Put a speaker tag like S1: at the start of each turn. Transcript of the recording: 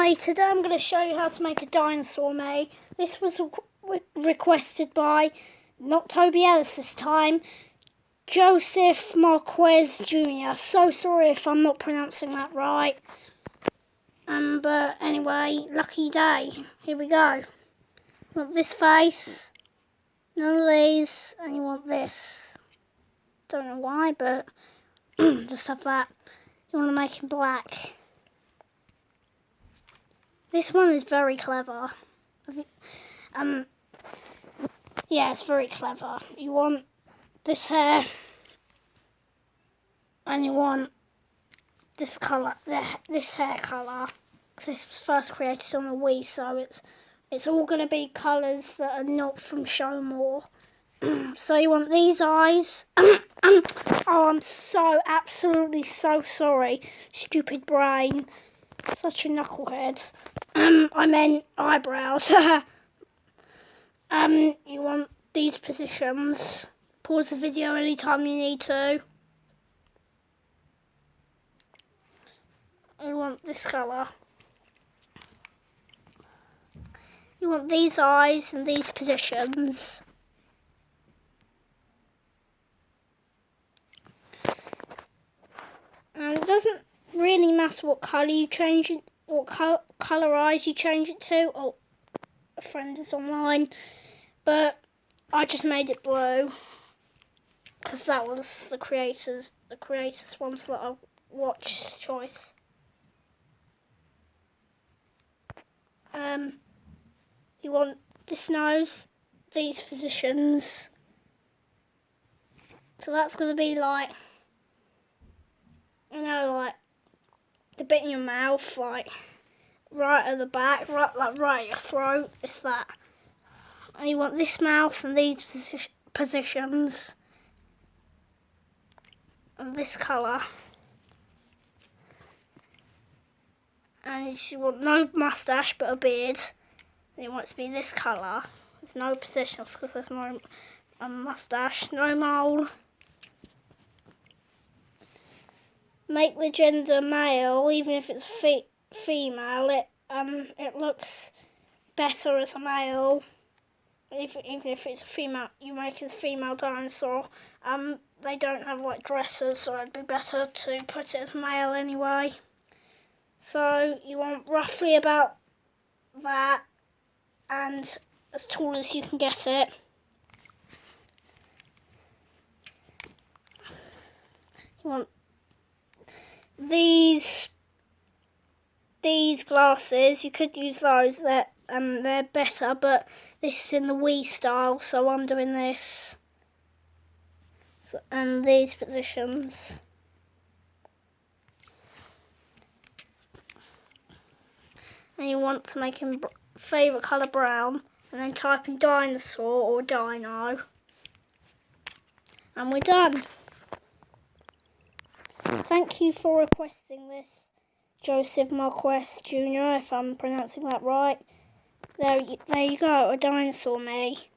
S1: Hi, today I'm going to show you how to make a dinosaur me. This was requested by, not Toby Ellis this time, Joseph Marquez Jr. So sorry if I'm not pronouncing that right. But anyway, lucky day. Here we go. You want this face, none of these, and you want this. Don't know why, but just have that. You want to make him black. This one is very clever. Yeah, it's very clever. You want this hair, and you want this colour, this hair colour. This was first created on the Wii, so it's all going to be colours that are not from Show More. So you want these eyes. Oh, I'm absolutely so sorry. Stupid brain. Such a knucklehead. I meant eyebrows. You want these positions. Pause the video anytime you need to. You want this colour. You want these eyes and these positions. And it doesn't really matter what colour you change it, what colour eyes you change it to. Oh, a friend is online, but I just made it blue because that was the creators ones that I watched choice. You want this nose, these positions. So that's going to be like, you know, like the bit in your mouth, like right at the back, right at your throat. It's that. And you want this mouth and these positions, and this colour. And you want no moustache but a beard. And you want it to be this colour. There's no positions because there's no moustache, no mole. Make the gender male, even if it's female. It looks better as a male. Even if it's a female, you make it a female dinosaur. They don't have like dresses, so it'd be better to put it as male anyway. So you want roughly about that, and as tall as you can get it. You want these glasses. You could use those. They're better, but this is in the Wii Style, so I'm doing this. So, and these positions. And you want to make him favourite colour brown, and then type in dinosaur or dino. And we're done. Thank you for requesting this, Joseph Marquez Jr., if I'm pronouncing that right. There you go, a dinosaur me.